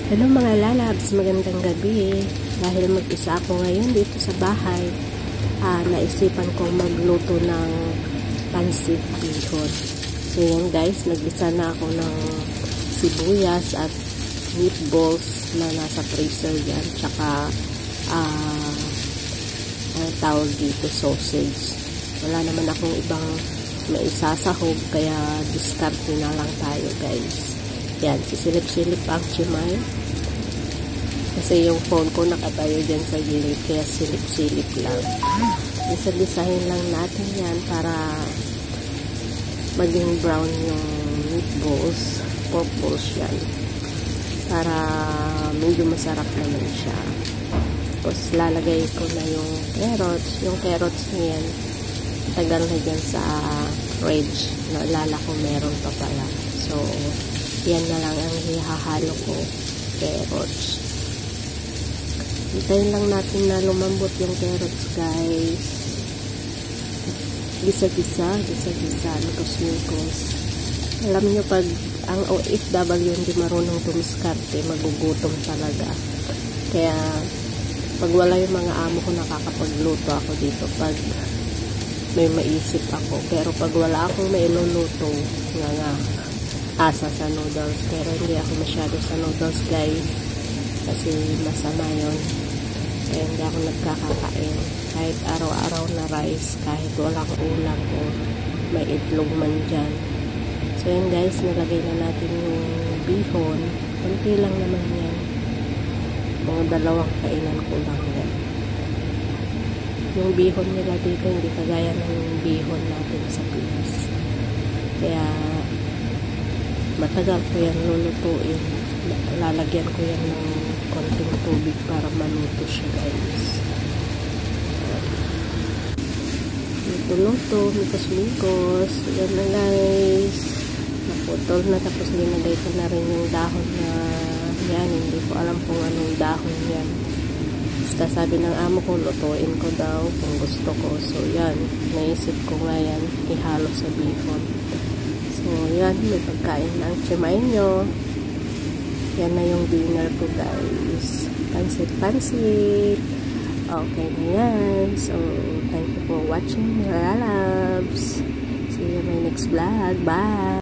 Hello mga lalabs, magandang gabi. Dahil mag-isa ako ngayon dito sa bahay, naisipan kong magluto ng pansit bihon. So yan guys, nag-isa na ako ng sibuyas at meatballs na nasa freezer yan. Tsaka, ang tawag dito, sausage. Wala naman akong ibang maisasahog, kaya discarte na lang tayo guys. Yan, sisilip-silip ang chimay. Kasi yung phone ko nakatayo dyan sa gilid, kaya silip-silip lang. Isa-design lang natin yan para maging brown yung meatballs. Purple yan. Para medyo masarap naman siya. Tapos lalagay ko na yung carrots. Yung carrots niyan, tagal na dyan sa fridge. Naalala ko meron pa pala. So, yan na lang ang ihahalo ko, carrots. Hintayin lang natin na lumambot yung carrots guys. Gisa-gisa, mikos-mikos. Alam nyo, pag ang OFW hindi marunong tumiskarte, magugutom talaga. Kaya pag wala yung mga amo ko, nakakapagluto ako dito pag may maisip ako. Pero pag wala akong mailuluto, nga asa sa noodles. Pero hindi ako masyado sa noodles guys, kasi masama yun. Kaya hindi ako nagkakakain kahit araw-araw na rice, kahit walang ulam o may itlog man dyan. So yan guys, nilagay na natin yung bihon. Kunti lang naman yan, mga 2 kainan ko lang yan. Yung bihon nila dito hindi kagaya ng bihon natin sa Pinas, kaya matagal ko yan lulutuin. Lalagyan ko yan ng konting tubig para maluto siya guys. Luto-luto, mikos-mikos. Yan na guys, naputol na. Tapos linagay ko na rin yung dahon na yan, hindi ko alam kung anong dahon yan. Basta sabi ng amo ko, lutuin ko daw kung gusto ko. So yan, naisip ko nga yan, ihalo sa bihon. So, yan, may pagkain na ang chimay nyo. Yan na yung dinner ko, guys. Pansit-pansit. Okay na yan. So, thank you for watching, mga lalabs. See you in my next vlog. Bye!